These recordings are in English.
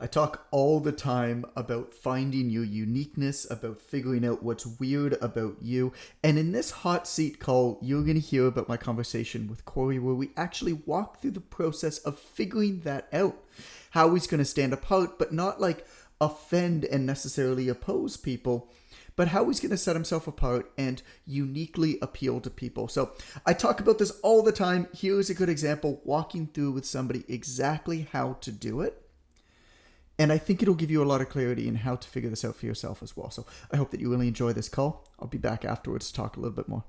I talk all the time about finding your uniqueness, about figuring out what's weird about you. And in this hot seat call, you're going to hear about my conversation with Corey, where we actually walk through the process of figuring that out. How he's going to stand apart, but not like offend and necessarily oppose people, but how he's going to set himself apart and uniquely appeal to people. So I talk about this all the time. Here's a good example, walking through with somebody exactly how to do it. And I think it'll give you a lot of clarity in how to figure this out for yourself as well. So I hope that you really enjoy this call. I'll be back afterwards to talk a little bit more.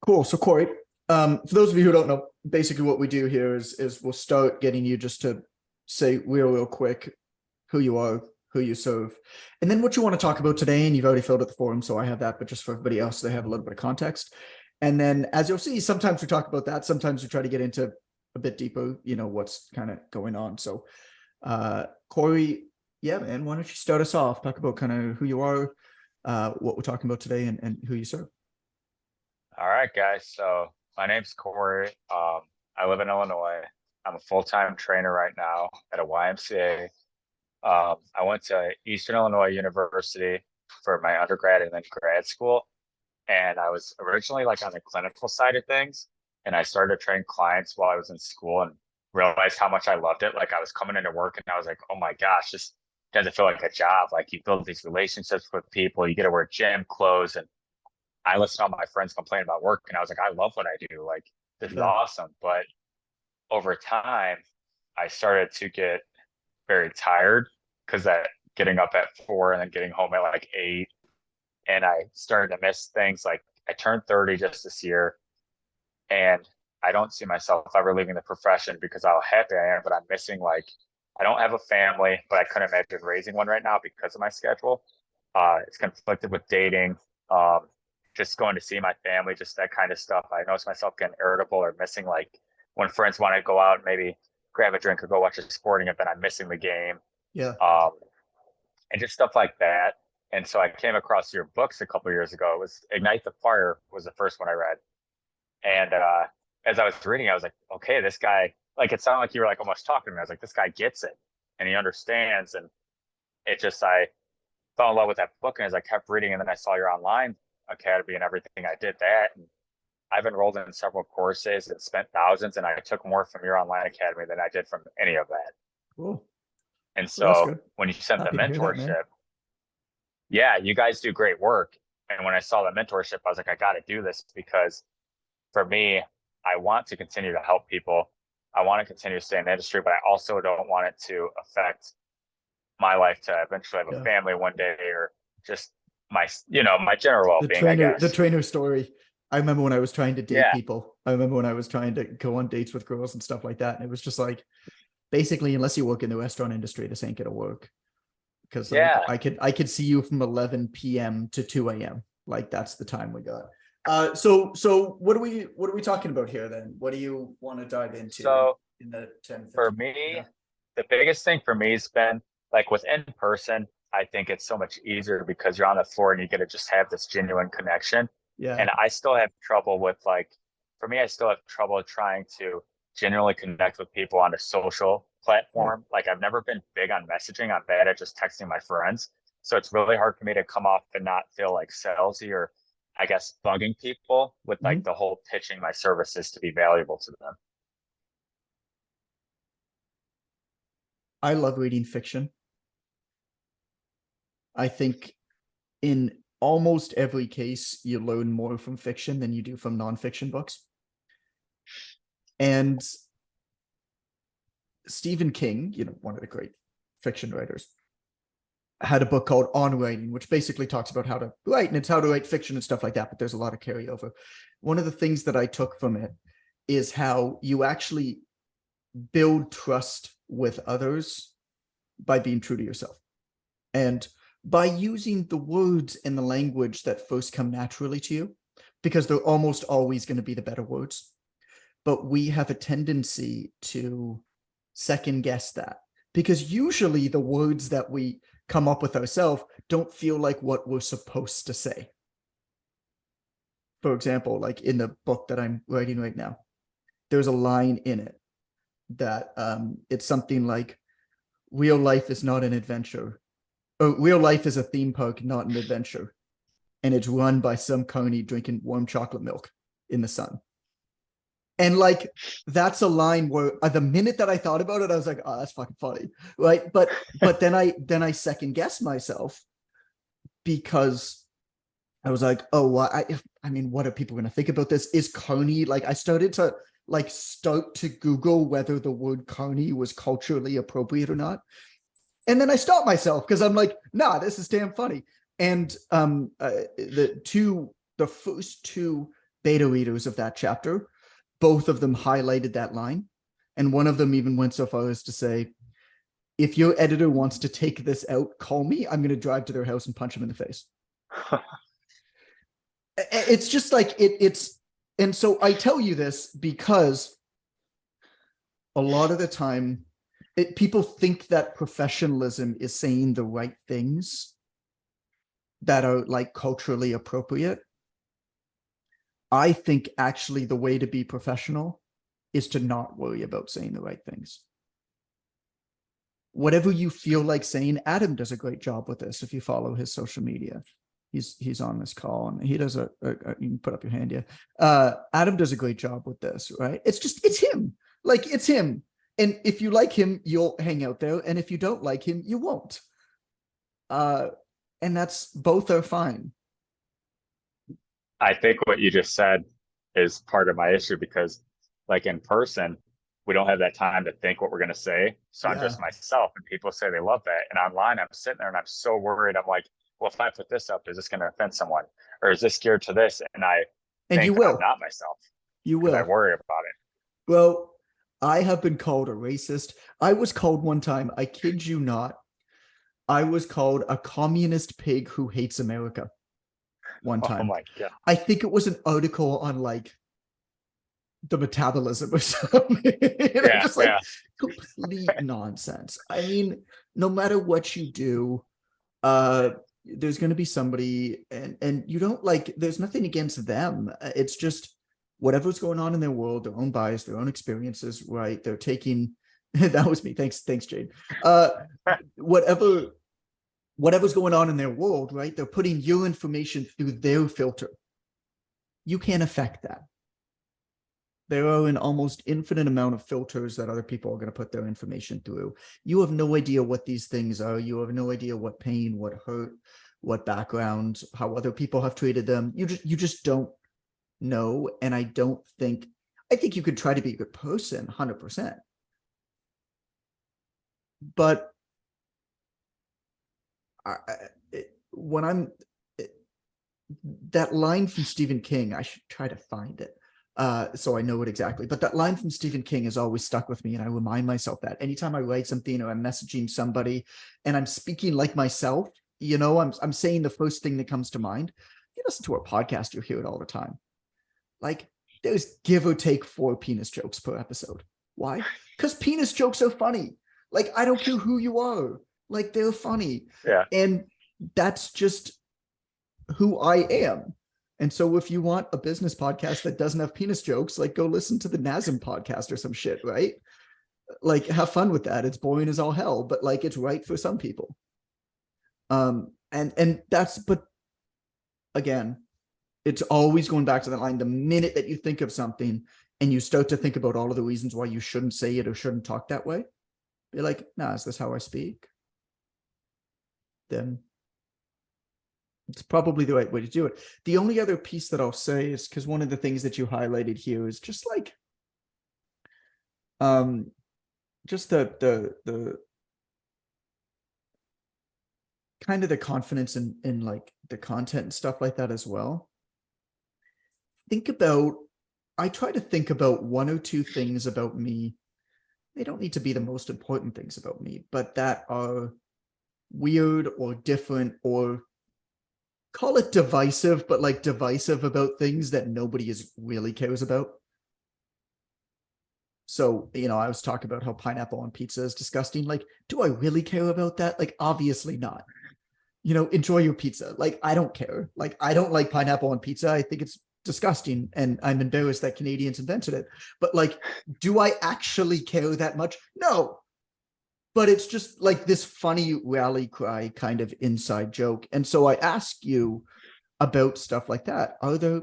Cool. So Corey, for those of you who don't know, basically what we do here is we'll start getting you just to say real quick who you are, who you serve, and then what you want to talk about today. And you've already filled out the form, so I have that, but just for everybody else, they have a little bit of context. And then, as you'll see, sometimes we talk about that. Sometimes we try to get into a bit deeper, what's kind of going on. So, Corey, yeah, man, why don't you start us off? Talk about kind of who you are, what we're talking about today, and who you serve. All right, guys. So my name's Corey. I live in Illinois. I'm a full-time trainer right now at a YMCA. I went to Eastern Illinois University for my undergrad and then grad school. And I was originally like on the clinical side of things. And I started to train clients while I was in school and realized how much I loved it. Like I was coming into work and I was like, oh my gosh, this doesn't feel like a job. Like you build these relationships with people, you get to wear gym clothes, and I listened to all my friends complain about work, and I was like, I love what I do. Like, this is Yeah, awesome. But over time, I started to get very tired because that getting up at 4 and then getting home at like 8. And I started to miss things. Like, I turned 30 just this year, and I don't see myself ever leaving the profession because how happy I am, but I'm missing like, I don't have a family, but I couldn't imagine raising one right now because of my schedule. It's conflicted with dating, um, just going to see my family, just that kind of stuff. I notice myself getting irritable or missing like when friends want to go out and maybe grab a drink or go watch a sporting event, I'm missing the game, yeah. um, and just stuff like that. And so I came across your books a couple years ago. It was Ignite the Fire was the first one I read, and as I was reading, I was like, okay, this guy, like, it sounded like you were like almost talking to me. I was like, this guy gets it and he understands. And it just, I fell in love with that book. And as I kept reading, and then I saw your online academy and everything, I did that. And I've enrolled in several courses and spent thousands. And I took more from your online academy than I did from any of that. Cool. And Well, that's so good. when you sent the Happy to hear that, man. mentorship, yeah, you guys do great work. And when I saw the mentorship, I was like, I got to do this because for me, I want to continue to help people. I want to continue to stay in the industry, but I also don't want it to affect my life to eventually have a Yeah. family one day or just my general The well-being, I trainer, the guess. trainer story. I remember when I was trying to date Yeah. people. I remember when I was trying to go on dates with girls and stuff like that. And it was just like, basically, unless you work in the restaurant industry, this ain't gonna work. Because like Yeah. I could see you from 11 p.m. to 2 a.m. Like that's the time we got. So what are we talking about here then? What do you want to dive into So in the 10, for 15 minutes? me, Yeah. the biggest thing for me has been like with in person, I think it's so much easier because you're on the floor and you get to just have this genuine connection. Yeah. And I still have trouble with like, for me, I still have trouble trying to genuinely connect with people on a social Yeah. platform. Like I've never been big on messaging. I'm bad at just texting my friends. So it's really hard for me to come off and not feel like salesy or I guess bugging people with like Mhm. the whole pitching my services to be valuable to them. I love reading fiction. I think in almost every case, you learn more from fiction than you do from nonfiction books. And Stephen King, one of the great fiction writers, had a book called On Writing, which basically talks about how to write, and it's how to write fiction and stuff like that. But there's a lot of carryover. One of the things that I took from it is how you actually build trust with others by being true to yourself. And by using the words in the language that first come naturally to you, because they're almost always going to be the better words. But we have a tendency to second guess that because usually the words that we come up with ourselves don't feel like what we're supposed to say. For example, like in the book that I'm writing right now, there's a line in it that it's something like real life is not an adventure. Oh, real life is a theme park, not an adventure. And it's run by some carny drinking warm chocolate milk in the sun. And like, that's a line where the minute that I thought about it, I was like, oh, that's fucking funny. Right. But then I second guessed myself because I was like, oh, well, I mean, what are people going to think about this? Is carny, like, I started to start to Google whether the word carny was culturally appropriate or not. And then I stopped myself because I'm like, nah, this is damn funny. And the first two beta readers of that chapter, both of them highlighted that line. And one of them even went so far as to say, if your editor wants to take this out, call me. I'm going to drive to their house and punch them in the face. It's just like it's. And so I tell you this because a lot of the time, people think that professionalism is saying the right things that are like culturally appropriate. I think actually the way to be professional is to not worry about saying the right things. Whatever you feel like saying, Adam does a great job with this. If you follow his social media, he's on this call and he does you can put up your hand. Yeah. Adam does a great job with this, right? It's him. Like, it's him. And if you like him, you'll hang out there. And if you don't like him, you won't. And that's, both are fine. I think what you just said is part of my issue because, like, in person, we don't have that time to think what we're going to say. So I'm Yeah. just myself, and people say they love that. And online, I'm sitting there and I'm so worried. I'm like, well, if I put this up, is this going to offend someone? Or is this geared to this? And I And you think I'm will. not myself You because I will. worry about it. Well, I have been called a racist. I was called one time, I kid you not, I was called a communist pig who hates America one Oh time. my God. I think it was an article on like the metabolism or something. Yeah, Just like yeah. complete nonsense. I mean, no matter what you do, there's going to be somebody, and you don't like, there's nothing against them. It's just whatever's going on in their world, their own bias, their own experiences, right? They're taking, that was me. Thanks, Jade. Whatever's going on in their world, right? They're putting your information through their filter. You can't affect that. There are an almost infinite amount of filters that other people are going to put their information through. You have no idea what these things are. You have no idea what pain, what hurt, what background, how other people have treated them. You just don't know. And I think you could try to be a good person 100%. But that line from Stephen King, I should try to find it. So I know it exactly. But that line from Stephen King has always stuck with me, and I remind myself that anytime I write something or I'm messaging somebody and I'm speaking like myself, I'm saying the first thing that comes to mind. You listen to our podcast, you hear it all the time. Like, there's give or take 4 penis jokes per episode. Why? Because penis jokes are funny. Like, I don't care who you are. Like, they're funny. Yeah. And that's just who I am. And so if you want a business podcast that doesn't have penis jokes, like, go listen to the NASM podcast or some shit, right? Like, have fun with that. It's boring as all hell, but like, it's right for some people. But again, it's always going back to that line. The minute that you think of something and you start to think about all of the reasons why you shouldn't say it or shouldn't talk that way, be like, nah, is this how I speak? Then it's probably the right way to do it. The only other piece that I'll say is, because one of the things that you highlighted here is just like, just the kind of the confidence in like the content and stuff like that as well. I try to think about 1 or 2 things about me. They don't need to be the most important things about me, but that are weird or different, or call it divisive, but like divisive about things that nobody really cares about. So, I was talking about how pineapple on pizza is disgusting. Like, do I really care about that? Like, obviously not. Enjoy your pizza. Like, I don't care. Like, I don't like pineapple on pizza. I think it's disgusting, and I'm embarrassed that Canadians invented it. But like, do I actually care that much? No. But it's just like this funny rally cry kind of inside joke. And so I ask you about stuff like that. Are there,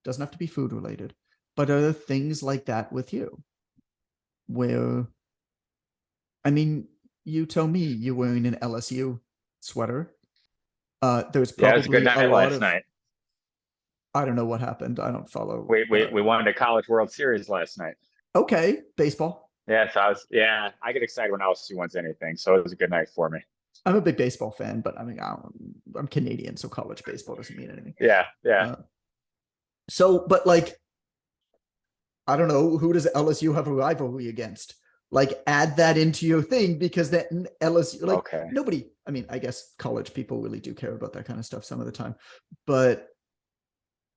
doesn't have to be food related, but are there things like that with you? Where, I mean, you tell me you're wearing an LSU sweater. There's Yeah, it was a good probably a night lot last of, night. I don't know what happened. I don't follow. We won the College World Series last night. Okay, baseball. Yeah, so I get excited when LSU wins anything, so it was a good night for me. I'm a big baseball fan, but I mean, I'm Canadian, so college baseball doesn't mean anything. Yeah, yeah. Uh, so, but like, I don't know, who does LSU have a rivalry against? Like, add that into your thing, because then LSU, like, Okay. nobody, I mean, I guess college people really do care about that kind of stuff some of the time, but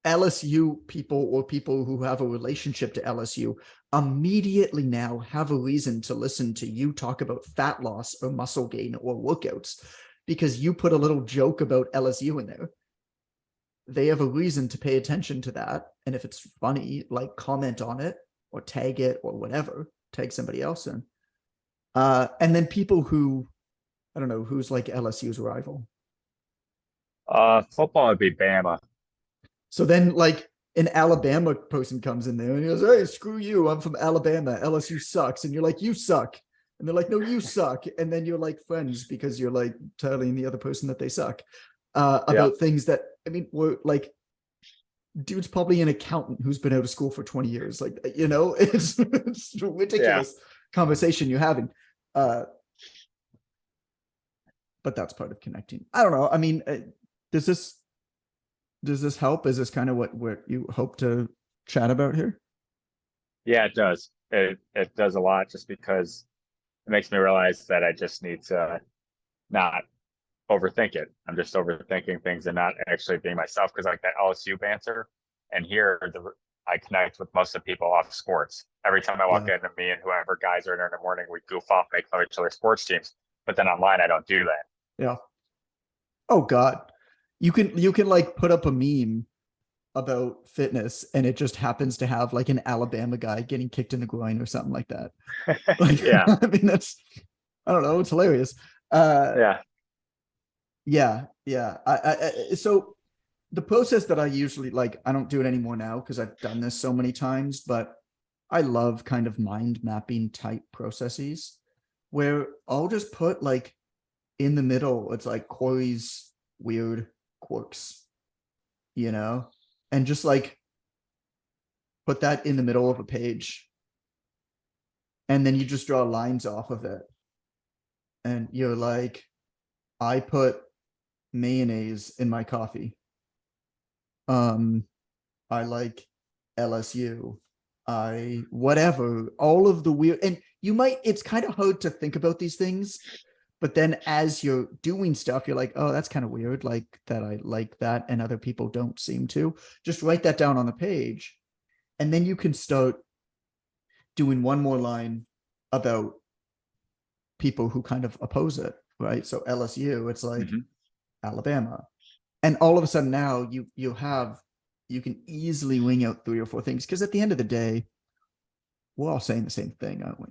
LSU people, or people who have a relationship to LSU, immediately now have a reason to listen to you talk about fat loss or muscle gain or workouts, because you put a little joke about LSU in there. They have a reason to pay attention to that. And if it's funny, like, comment on it or tag it or whatever, tag somebody else in. And then people who, I don't know, who's like LSU's rival. Football would be Bama. So then, like, an Alabama person comes in there and he goes, "Hey, screw you. I'm from Alabama. LSU sucks." And you're like, "You suck." And they're like, "No, you suck." And then you're like friends because you're like telling the other person that they suck about things that, I mean, were like, dude's probably an accountant who's been out of school for 20 years. Like, you know, it's a ridiculous conversation you're having. But that's part of connecting. I don't know. I mean, does this help? Is this kind of what you hope to chat about here? Yeah, it does. It does a lot just because it makes me realize that I just need to not overthink it. I'm just overthinking things and not actually being myself, because like that LSU banter, and here I connect with most of the people off sports. Every time I walk Yeah. into, me and whoever guys are in there in the morning, we goof off, make fun of each other's sports teams. But then online, I don't do that. Yeah. Oh God. You can like put up a meme about fitness and it just happens to have like an Alabama guy getting kicked in the groin or something like that. Like, Yeah, I mean, that's, I don't know, it's hilarious. yeah, Yeah. So the process that I usually like, I don't do it anymore now because I've done this so many times, but I love kind of mind mapping type processes where I'll just put like in the middle, it's like Corey's weird quirks, you know, and just like put that in the middle of a page. And then you just draw lines off of it. And you're like, I put mayonnaise in my coffee. I like LSU. I whatever, all of the weird, and you might, it's kind of hard to think about these things, but then as you're doing stuff, you're like, oh, that's kind of weird, like that I like that and other people don't seem to. Just write that down on the page. And then you can start doing one more line about people who kind of oppose it, right? So LSU, it's like Alabama. And all of a sudden now you can easily wing out 3 or 4 things, because at the end of the day, we're all saying the same thing, aren't we?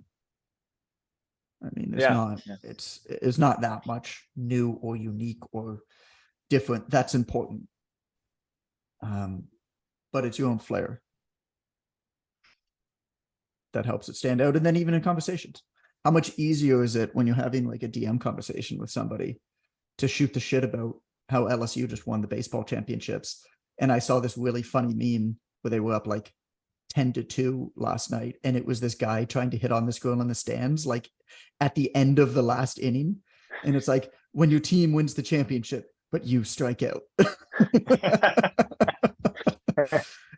I mean, yeah. it's not that much new or unique or different. That's important. But it's your own flair that helps it stand out. And then even in conversations, how much easier is it when you're having like a DM conversation with somebody to shoot the shit about how LSU just won the baseball championships? And I saw this really funny meme where they were up like 10-2 last night, and it was this guy trying to hit on this girl in the stands, like at the end of the last inning. And it's like, when your team wins the championship, but you strike out.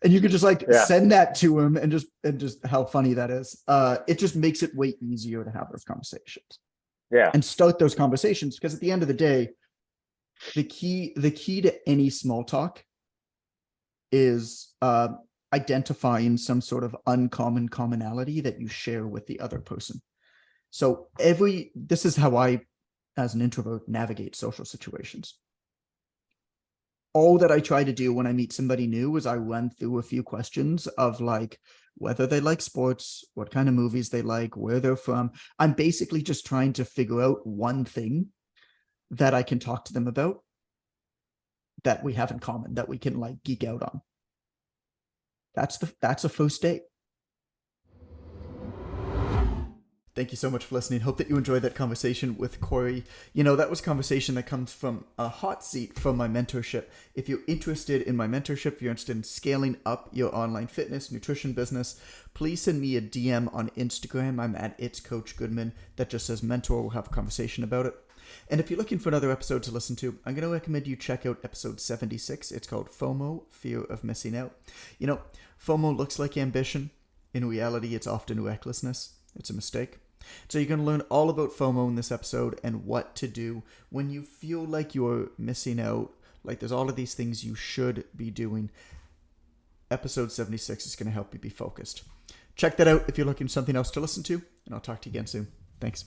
And you could just like send that to him, and just how funny that is. It just makes it way easier to have those conversations. Yeah. And start those conversations, because at the end of the day, the key to any small talk is identifying some sort of uncommon commonality that you share with the other person. So this is how I, as an introvert, navigate social situations. all that I try to do when I meet somebody new is I run through a few questions of like whether they like sports, what kind of movies they like, where they're from. I'm basically just trying to figure out one thing that I can talk to them about that we have in common that we can like geek out on. That's a first date. Thank you so much for listening. Hope that you enjoyed that conversation with Corey. You know, that was a conversation that comes from a hot seat from my mentorship. If you're interested in my mentorship, if you're interested in scaling up your online fitness, nutrition business, please send me a DM on Instagram. I'm at It's Coach Goodman. That just says mentor. We'll have a conversation about it. And if you're looking for another episode to listen to, I'm going to recommend you check out episode 76. It's called FOMO, Fear of Missing Out. You know, FOMO looks like ambition. In reality, it's often recklessness. It's a mistake. So you're going to learn all about FOMO in this episode and what to do when you feel like you're missing out, like there's all of these things you should be doing. Episode 76 is going to help you be focused. Check that out if you're looking for something else to listen to, and I'll talk to you again soon. Thanks.